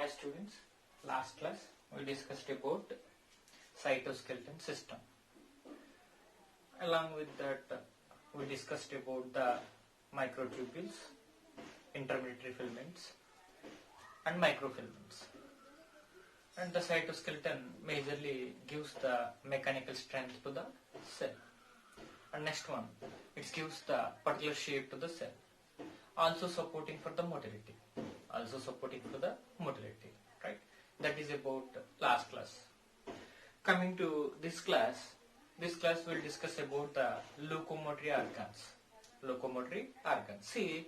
Hi students, last class we discussed about cytoskeleton system. Along with that we discussed about the microtubules, intermediary filaments and microfilaments. And the cytoskeleton majorly gives the mechanical strength to the cell. And next one, it gives the particular shape to the cell. Also supporting for the motility. Right? That is about last class. Coming to this class will discuss about the locomotory organs. See,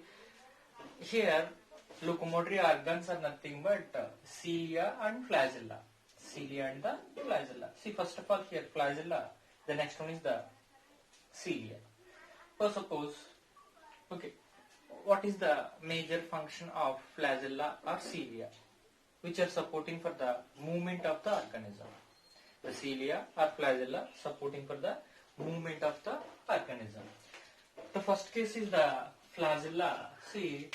here locomotory organs are nothing but cilia and flagella. See, first of all here flagella, the next one is the cilia. So suppose, okay, what is the major function of flagella or cilia, which are supporting for the movement of the organism? The cilia or flagella supporting for the movement of the organism. The first case is the flagella. See,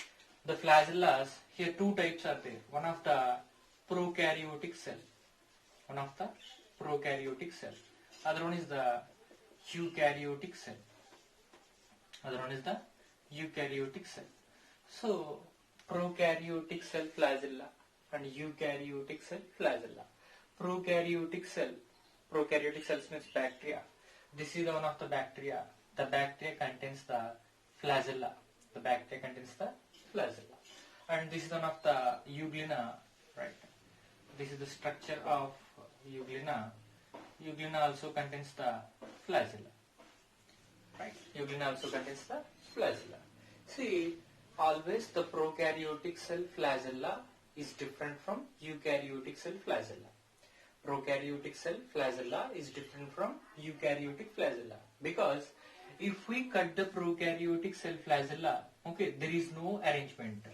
the flagellas, here two types are there. One of the prokaryotic cell. Other one is the eukaryotic cell. So, prokaryotic cell flagella and eukaryotic cell flagella. Prokaryotic cells means bacteria. This is one of the bacteria. The bacteria contains the flagella. And this is one of the euglena, right? This is the structure of euglena. Euglena also contains the flagella. Right? Euglena also contains the flagella. See, always the prokaryotic cell flagella is different from eukaryotic cell flagella. Prokaryotic cell flagella is different from eukaryotic flagella, because if we cut the prokaryotic cell flagella, okay, there is no arrangement.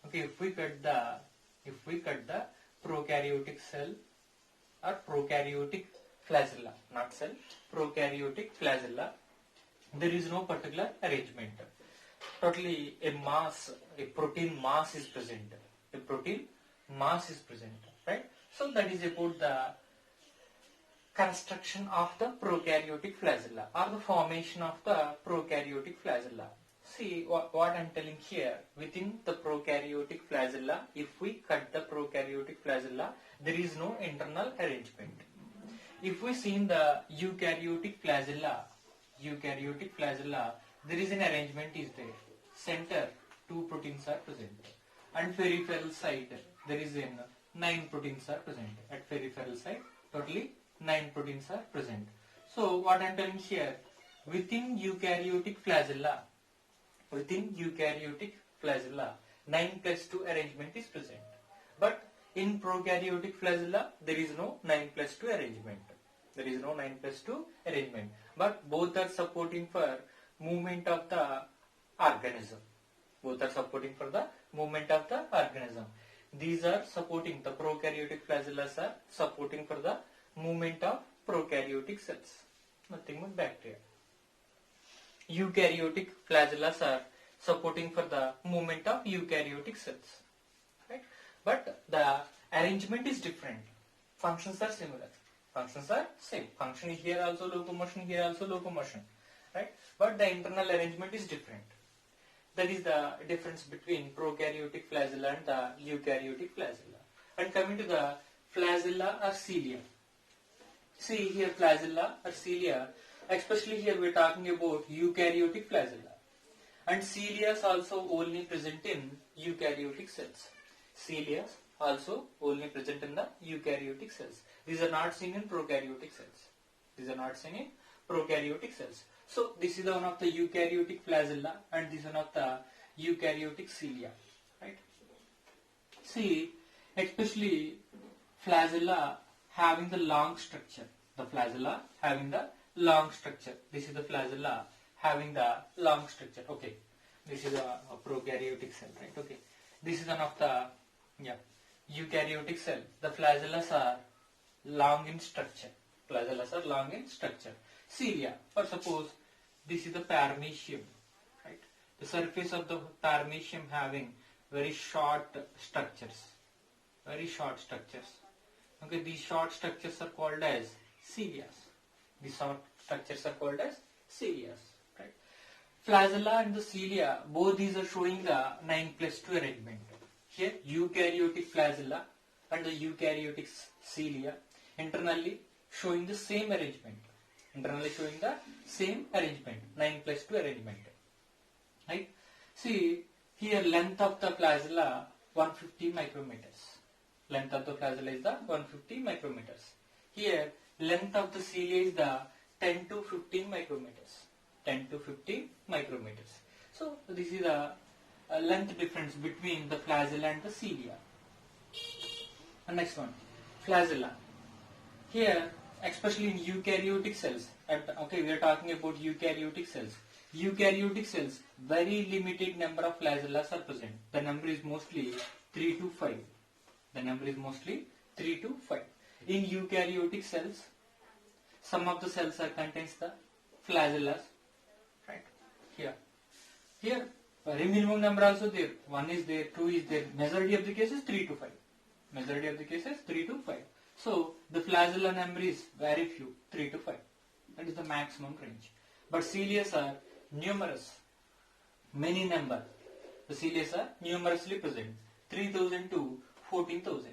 Okay, if we cut the prokaryotic cell or prokaryotic flagella, not cell, prokaryotic flagella, there is no particular arrangement. Totally a protein mass is present. Right? So that is about the construction of the prokaryotic flagella or the formation of the prokaryotic flagella. See what I am telling here. Within the prokaryotic flagella, if we cut the prokaryotic flagella, there is no internal arrangement. If we see in the eukaryotic flagella, there is an arrangement is there. Center, 2 proteins are present. And peripheral side, there is 9 proteins are present. At peripheral side, totally 9 proteins are present. So what I am telling here, within eukaryotic flagella, 9 plus 2 arrangement is present. But in prokaryotic flagella, there is no 9 plus 2 arrangement. But both are supporting for movement of the organism. These are supporting, the prokaryotic flagellas are supporting for the movement of prokaryotic cells. Nothing but bacteria. Eukaryotic flagellas are supporting for the movement of eukaryotic cells. Right? But the arrangement is different. Functions are similar. Functions are same. Function is here also locomotion, right? But the internal arrangement is different. That is the difference between prokaryotic flagella and the eukaryotic flagella. And coming to the flagella or cilia. See here flagella or cilia, especially here we are talking about eukaryotic flagella. And cilia is also only present in eukaryotic cells. Cilia also only present in the eukaryotic cells. These are not seen in prokaryotic cells. So this is one of the eukaryotic flagella and this is one of the eukaryotic cilia. Right? See, especially flagella having the long structure. This is the flagella having the long structure. Okay. This is a prokaryotic cell, right? Okay. This is one of the eukaryotic cell. The flagellas are long in structure. Cilia, or suppose this is the paramecium, right? The surface of the paramecium having very short structures. very short structures. Okay, these short structures are called as cilia. These short structures are called as cilia. Right? Flagella and the cilia, both these are showing the 9+2 arrangement. Here, eukaryotic flagella and the eukaryotic cilia internally showing the same arrangement. Internally showing the same arrangement, 9+2 arrangement. Right? See, here length of the flagella 150 micrometers. Length of the flagella is the 150 micrometers. Here, length of the cilia is the 10 to 15 micrometers. 10 to 15 micrometers. So, this is the length difference between the flagella and the cilia. And next one, flagella. Here, especially in eukaryotic cells, okay, we are talking about eukaryotic cells. Eukaryotic cells, very limited number of flagellas are present. The number is mostly 3 to 5. The number is mostly 3 to 5. In eukaryotic cells, some of the cells are contains the flagellas. Right? Here, minimum number also there. 1 is there, 2 is there. Majority of the cases 3 to 5. Majority of the cases 3 to 5. So, the flagella number is very few, 3 to 5. That is the maximum range. But cilia are numerous, many number. The cilia are numerously present, 3,000 to 14,000.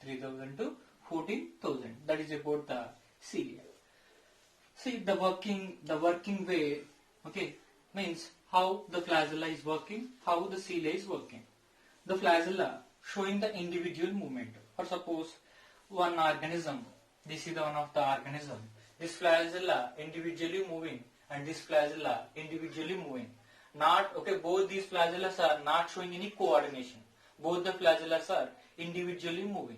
3,000 to 14,000. That is about the cilia. See the working way, okay, means how the flagella is working, how the cilia is working. The flagella showing the individual movement. Or suppose one organism, this is the one of the organism. This flagella individually moving and this flagella individually moving. Not, okay, both these flagellas are not showing any coordination. Both the flagellas are individually moving.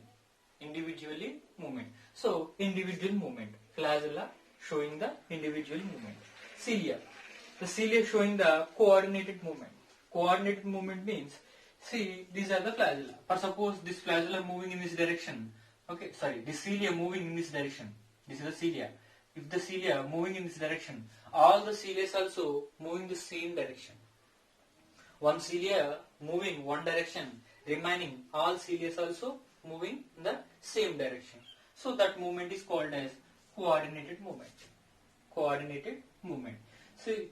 Individually movement. So, individual movement. Flagella showing the individual movement. Cilia. The cilia showing the coordinated movement. Coordinated movement means, see, these are the flagella. For suppose this flagella moving in this direction. Okay, sorry, this cilia moving in this direction. This is the cilia. If the cilia moving in this direction, all the cilia also moving the same direction. One cilia moving one direction, remaining all cilia also moving in the same direction. So that movement is called as coordinated movement. Coordinated movement. See,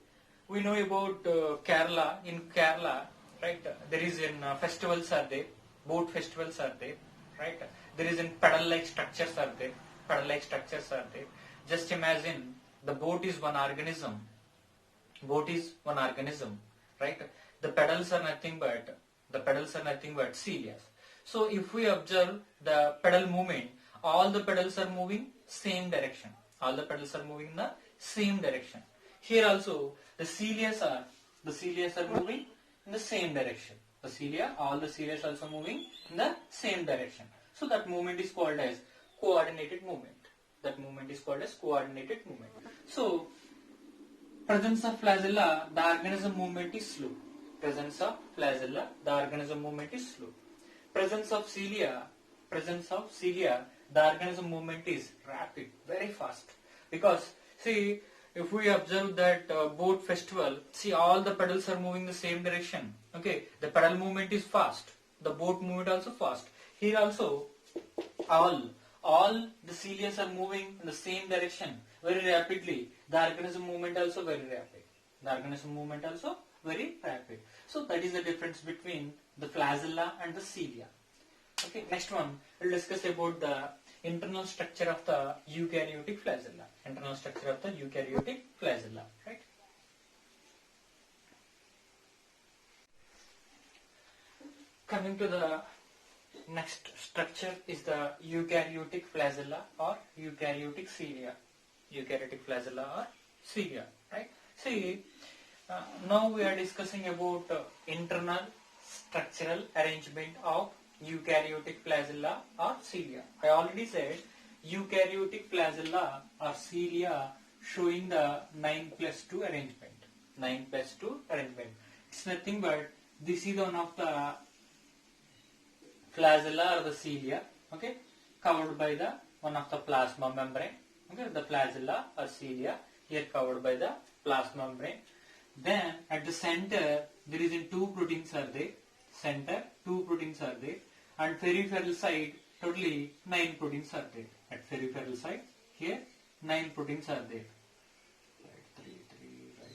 we know about Kerala. In Kerala, right, there is in festivals are there, boat festivals are there, right. There is in pedal-like structures are there. Pedal-like structures are there. Just imagine the boat is one organism. Boat is one organism, right? The pedals are nothing but cilia. So if we observe the pedal movement, all the pedals are moving same direction. All the pedals are moving in the same direction. Here also the cilia are moving in the same direction. All the cilia are also moving in the same direction. So that movement is called as coordinated movement. That movement is called as coordinated movement. So, presence of flagella, the organism movement is slow. Presence of flagella, the organism movement is slow. Presence of cilia, the organism movement is rapid, very fast. Because, see, if we observe that boat festival, see all the pedals are moving the same direction. Okay, the pedal movement is fast. The boat movement also fast. Here also, all the cilia are moving in the same direction very rapidly. The organism movement also very rapid. So that is the difference between the flagella and the cilia. Okay, next one we'll discuss about the internal structure of the eukaryotic flagella. Right? Coming to the next structure is the eukaryotic flagella or eukaryotic cilia. Right? See, now we are discussing about internal structural arrangement of eukaryotic flagella or cilia. I already said eukaryotic flagella or cilia showing the 9+2 arrangement. It's nothing but this is one of the flagella or the cilia, okay, covered by the one of the plasma membrane. Okay, the flagella or cilia here covered by the plasma membrane. Then at the center there is two proteins are there. and peripheral side totally 9 proteins are there. At peripheral side here 9 proteins are there. Right, 3, right.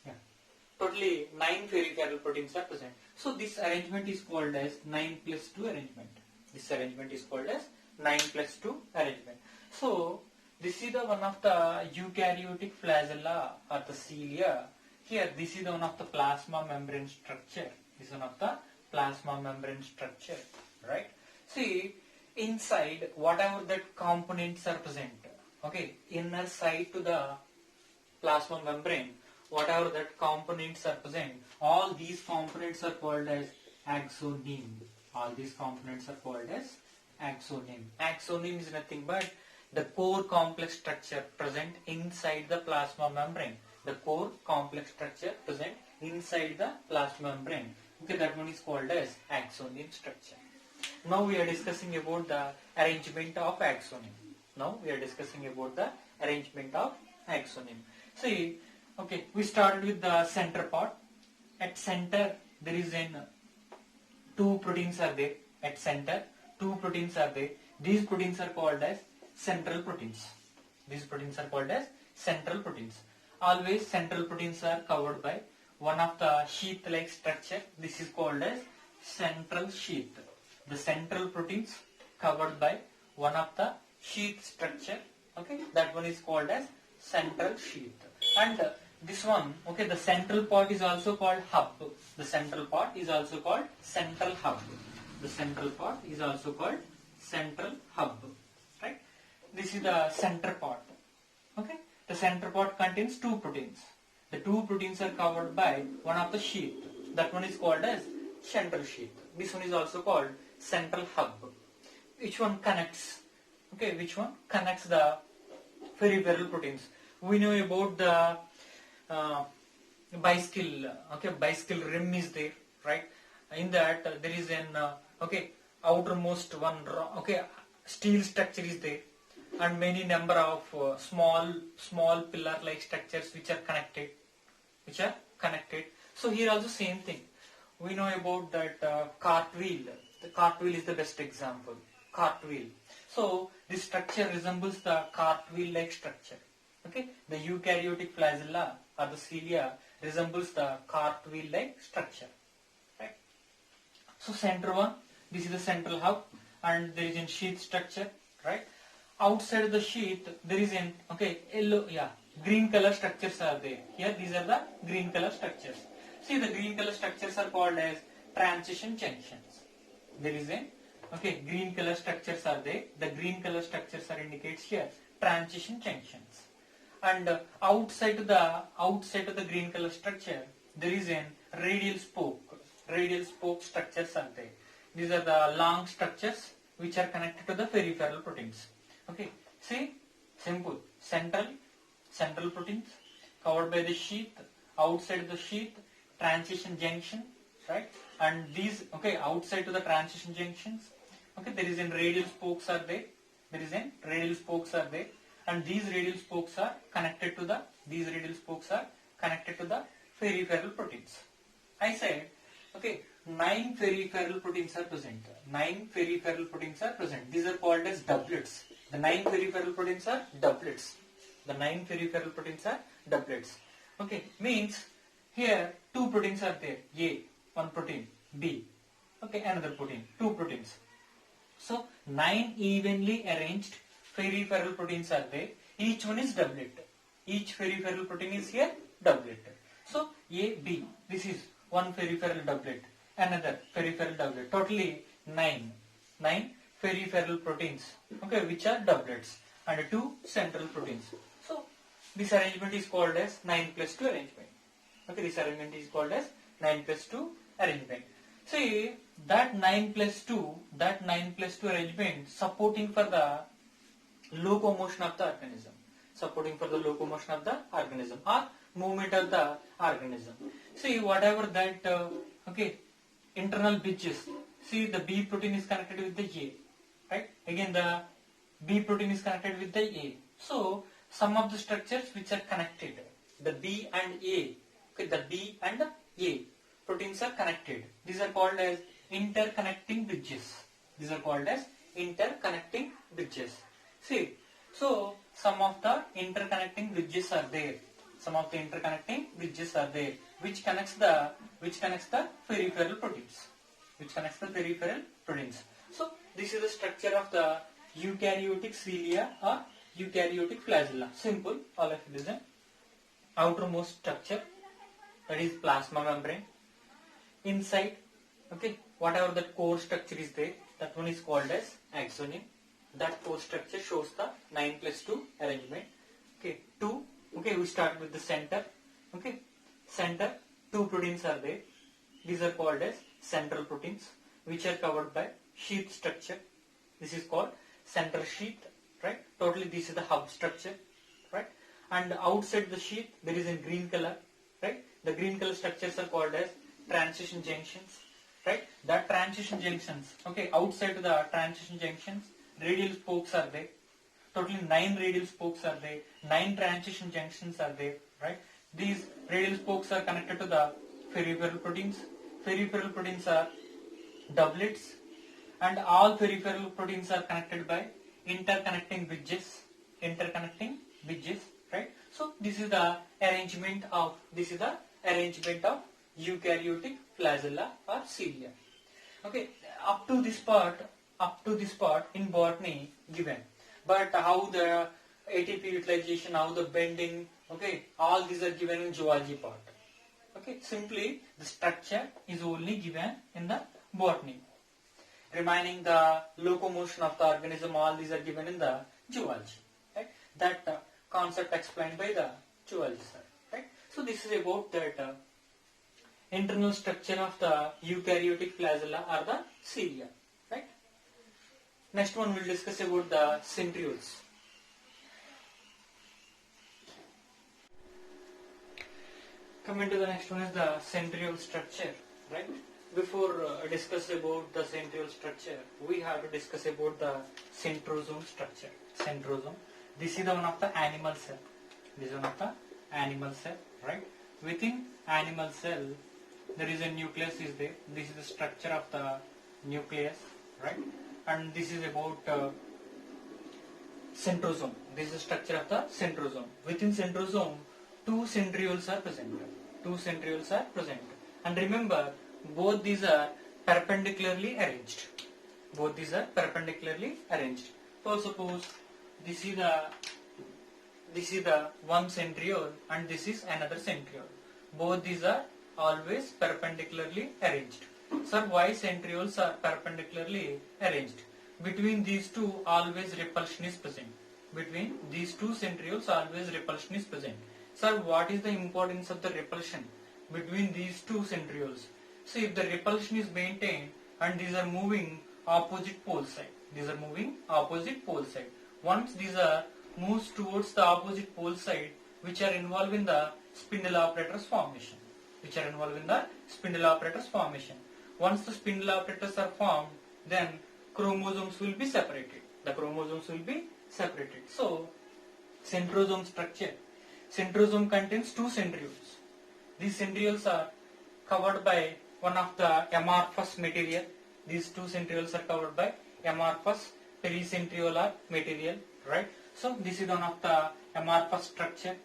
Yeah. Totally 9 peripheral proteins are present. So this arrangement is called as 9 plus 2 arrangement. This arrangement is called as 9 plus 2 arrangement. So this is the one of the eukaryotic flagella or the cilia. Here this is the one of the plasma membrane structure. This is one of the plasma membrane structure. Right? See, inside whatever that components are present. Okay, inner side to the plasma membrane, whatever that components are present, all these components are called as axoneme. All these components are called as axoneme. Axoneme is nothing but the core complex structure present inside the plasma membrane. The core complex structure present inside the plasma membrane. Okay, that one is called as axoneme structure. Now we are discussing about the arrangement of axoneme. See, okay, we started with the center part. At center there is two proteins are there. At center, two proteins are there. These proteins are called as central proteins. Always central proteins are covered by one of the sheath-like structure. This is called as central sheath. The central proteins covered by one of the sheath structure. Okay, that one is called as central sheath. And this one, okay, the central part is also called hub. The central part is also called central hub. Right? This is the center part. Okay, the center part contains two proteins. The two proteins are covered by one of the sheath. That one is called as central sheath. This one is also called central hub. Which one connects? Okay, which one connects the peripheral proteins? We know about the bicycle. Okay, bicycle rim is there, right? In that there is an outermost one. Okay, steel structure is there, and many number of small pillar-like structures which are connected. So here also same thing. We know about that cartwheel. The cartwheel is the best example. Cartwheel. So this structure resembles the cartwheel-like structure. Okay, the eukaryotic flagella or the cilia resembles the cartwheel-like structure. Right. So center one, this is the central hub, and there is a sheath structure. Right. Outside the sheath there is an green color structures are there. Here these are the green color structures. See, the green color structures are called as transition junctions. There is green color structures are there. The green color structures are indicates here transition junctions. And outside of the green color structure there is a radial spoke structures are there. These are the long structures which are connected to the peripheral proteins. Okay, see, simple. Central proteins covered by the sheath. Outside the sheath, transition junction, right? And these, outside to the transition junctions, there is a radial spokes are there. And these radial spokes are connected to the peripheral proteins. I said, 9 peripheral proteins are present. These are called as doublets. The 9 peripheral proteins are doublets. Okay, means here two proteins are there. A, one protein. B, another protein. Two proteins. So 9 evenly arranged peripheral proteins are there. Each one is doublet. Each peripheral protein is here doublet. So A, B. This is one peripheral doublet. Another peripheral doublet. Totally 9 peripheral proteins. Which are doublets, and 2 central proteins. So this arrangement is called as 9 plus 2 arrangement. This arrangement is called as 9 plus 2 arrangement. See, that 9 plus 2 arrangement supporting for the locomotion of the organism. Or movement of the organism. See, whatever that internal bridges. See, the B protein is connected with the A, right? Again, the B protein is connected with the A. So some of the structures which are connected, the B and A Okay, the B and the A proteins are connected. These are called as interconnecting bridges. These are called as interconnecting bridges. See, so some of the interconnecting bridges are there. Some of the interconnecting bridges are there, which connects the peripheral proteins. Which connects the peripheral proteins. So this is the structure of the eukaryotic cilia or eukaryotic flagella. Simple, all of it is an outermost structure, that is plasma membrane. Inside, okay, whatever that core structure is there, that one is called as axoneme. That core structure shows the 9+2 arrangement. Okay, 2. Okay, we start with the center. Okay, center, 2 proteins are there. These are called as central proteins, which are covered by sheath structure. This is called central sheath, right? Totally, this is the hub structure, right? And outside the sheath, there is a green color, right? The green color structures are called as transition junctions, right? That transition junctions, okay, outside the transition junctions, radial spokes are there. Totally 9 radial spokes are there. 9 transition junctions are there, right? These radial spokes are connected to the peripheral proteins. Peripheral proteins are doublets, and all peripheral proteins are connected by interconnecting bridges. Interconnecting bridges, right? So this is the arrangement of eukaryotic flagella or cilia. Okay, up to this part in botany given, but how the ATP utilization, how the bending, okay, all these are given in zoology part. Okay, simply the structure is only given in the botany. Remaining the locomotion of the organism, all these are given in the zoology. Right? That concept explained by the zoologist. Right? So this is about that internal structure of the eukaryotic flagella or the cilia. Right? Next one we will discuss about the centrioles. Coming to the next one is the centriole structure, right? Before discuss about the centriole structure, we have to discuss about the centrosome structure. Centrosome. This is the one of the animal cell. This is one of the animal cell, right? Within animal cell, there is a nucleus is there. This is the structure of the nucleus, right? And this is about centrosome. This is the structure of the centrosome. Within centrosome, 2 centrioles are present. 2 centrioles are present. And remember, both these are perpendicularly arranged. Both these are perpendicularly arranged. So suppose this is the one centriole and this is another centriole. Both these are always perpendicularly arranged. Sir, why centrioles are perpendicularly arranged? Between these two, always repulsion is present. Between these 2 centrioles, always repulsion is present. Sir, what is the importance of the repulsion between these 2 centrioles? So, if the repulsion is maintained and these are moving opposite pole side, once these are moves towards the opposite pole side, which are involved in the spindle apparatus formation, Once the spindle apparatus are formed, then chromosomes will be separated. So, centrosome structure. Centrosome contains 2 centrioles. These centrioles are covered by one of the amorphous material. These 2 centrioles are covered by amorphous pericentriolar material, right? So this is one of the amorphous structure,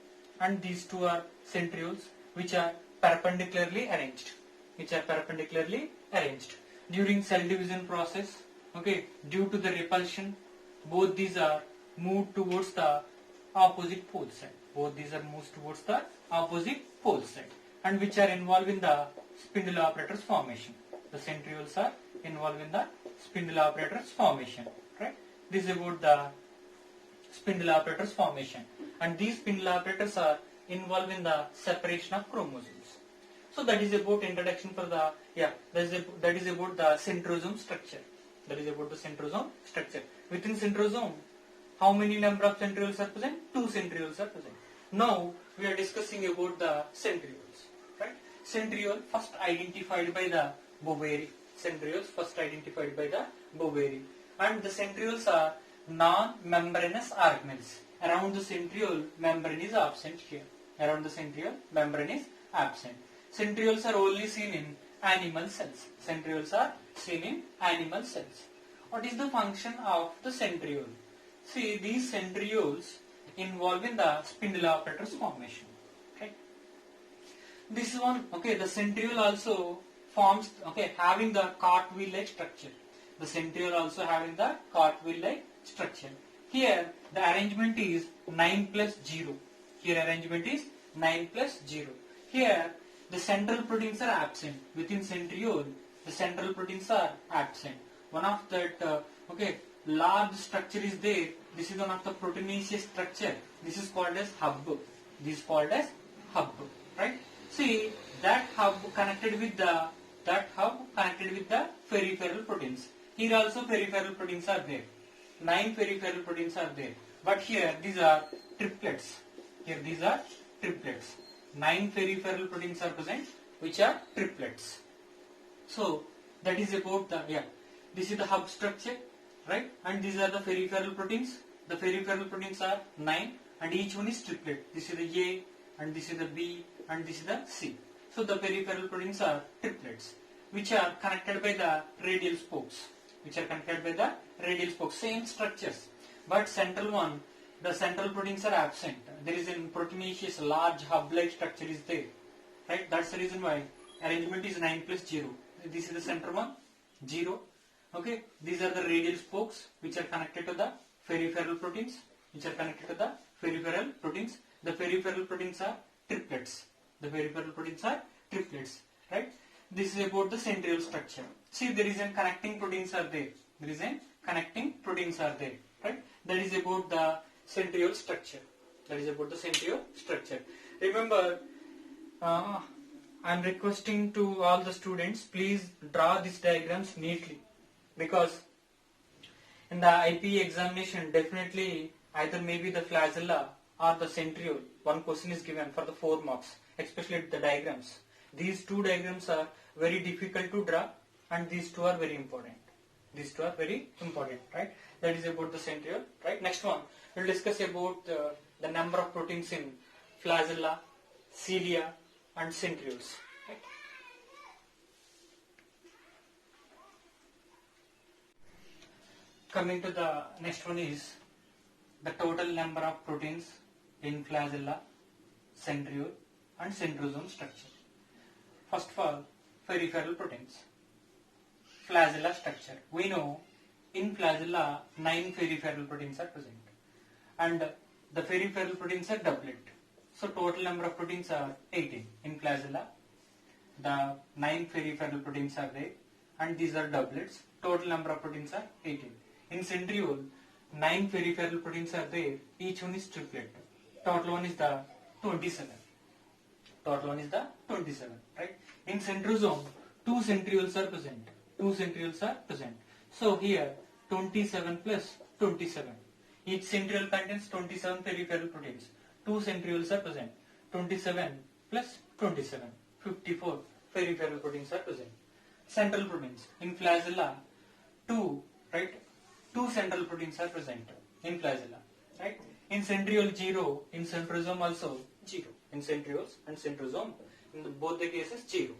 and these 2 are centrioles which are perpendicularly arranged. During cell division process, okay, due to the repulsion, both these are moved towards the opposite pole side. And which are involved in the spindle apparatus formation. The centrioles are involved in the spindle apparatus formation, right? This is about the spindle apparatus formation, and these spindle apparatus are involved in the separation of chromosomes. So that is about introduction for the that is about the centrosome structure. Within centrosome, how many number of centrioles are present? 2 centrioles are present. Now we are discussing about the centrioles, right? Centriole first identified by the Boveri. And the centrioles are non-membranous organelles. Around the centriole, membrane is absent here. absent. Centrioles are only seen in animal cells. Centrioles are seen in animal cells. What is the function of the centriole? See, these centrioles involve in the spindle apparatus formation. Okay. This one, okay, the centriole also forms, okay, having the cartwheel-like structure. The centriole also having the cartwheel-like structure. Here, the arrangement is 9 plus 0. Here, arrangement is 9 plus 0. Here, the central proteins are absent. Within centriole, the central proteins are absent. One of that, okay, large structure is there. This is one of the proteinaceous structure. This is called as hub. This is called as hub, right? See, that hub connected with the peripheral proteins. Here also peripheral proteins are there. 9 peripheral proteins are there. But here these are triplets. Here these are triplets. 9 peripheral proteins are present, which are triplets. So that is about the, yeah, this is the hub structure, right? And these are the peripheral proteins. The peripheral proteins are 9 and each one is triplet. This is the A and this is the B and this is the C. So the peripheral proteins are triplets, which are connected by the radial spokes. Same structures. But central one, the central proteins are absent. There is a proteinaceous large hub-like structure is there. Right? That's the reason why arrangement is 9 plus 0. This is the center one, 0. Okay. These are the radial spokes which are connected to the peripheral proteins. The peripheral proteins are triplets. Right? This is about the centriole structure. See, there is a connecting proteins are there. Right? That is about the centriole structure. Remember, I am requesting to all the students, please draw these diagrams neatly, because in the IPE examination, definitely either maybe the flagella or the centriole, one question is given for the 4 marks, especially the diagrams. These 2 diagrams are very difficult to draw, and these 2 are very important. Right? That is about the centriole. Right? Next one, we will discuss about the number of proteins in flagella, cilia, and centrioles. Right? Coming to the next one is the total number of proteins in flagella, centriole, and centrosome structure. First of all, peripheral proteins. Flagella structure. We know in flagella 9 peripheral proteins are present, and the peripheral proteins are doublet. So total number of proteins are 18 in flagella. The 9 peripheral proteins are there, and these are doublets. Total number of proteins are 18. In centriole, 9 peripheral proteins are there. Each one is triplet. Total one is the 27. Right? In centrosome, 2 centrioles are present. So here 27 plus 27. Each centriole contains 27 peripheral proteins. 2 centrioles are present. 27 plus 27. 54 peripheral proteins are present. Central proteins. In flagella, 2, right? 2 central proteins are present in flagella. Right? In centriole, 0. In centrosome also 0. In centrioles and centrosome, in both the cases 0.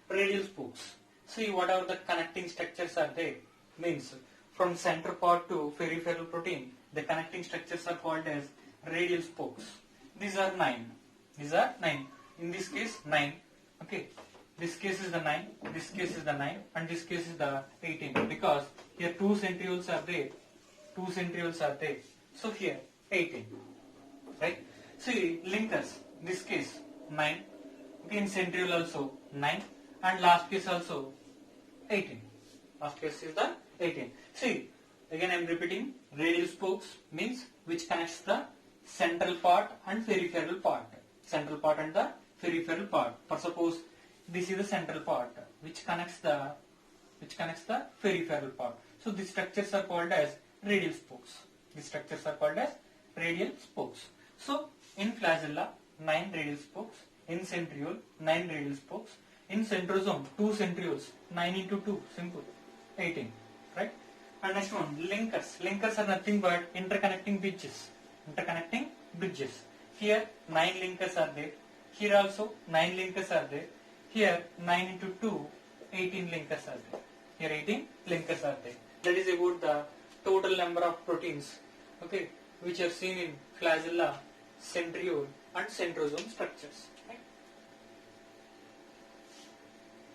Radial spokes. See, whatever the connecting structures are there, means from center part to peripheral protein, the connecting structures are called as radial spokes. These are 9. In this case, 9. Okay. This case is the 9, this case is the 9, and this case is the 18, because here 2 centrioles are there. So here 18. Right? See, linkers. This case 9. Okay, in centriole also 9, and last case also 18. Last case is the 18. See, again I am repeating, radial spokes means which connects the central part and peripheral part. For suppose this is the central part which connects the peripheral part. So these structures are called as radial spokes. So in flagella, 9 radial spokes. In centriole, 9 radial spokes. In centrosome, 2 centrioles. 9 into 2, simple, 18. Right? And next one, linkers. Linkers are nothing but interconnecting bridges. Here 9 linkers are there. Here also 9 linkers are there. Here 9 into 2, 18 linkers are there. Here 18 linkers are there. That is about the total number of proteins, okay, which are seen in flagella, centriole and centrosome structures. Right?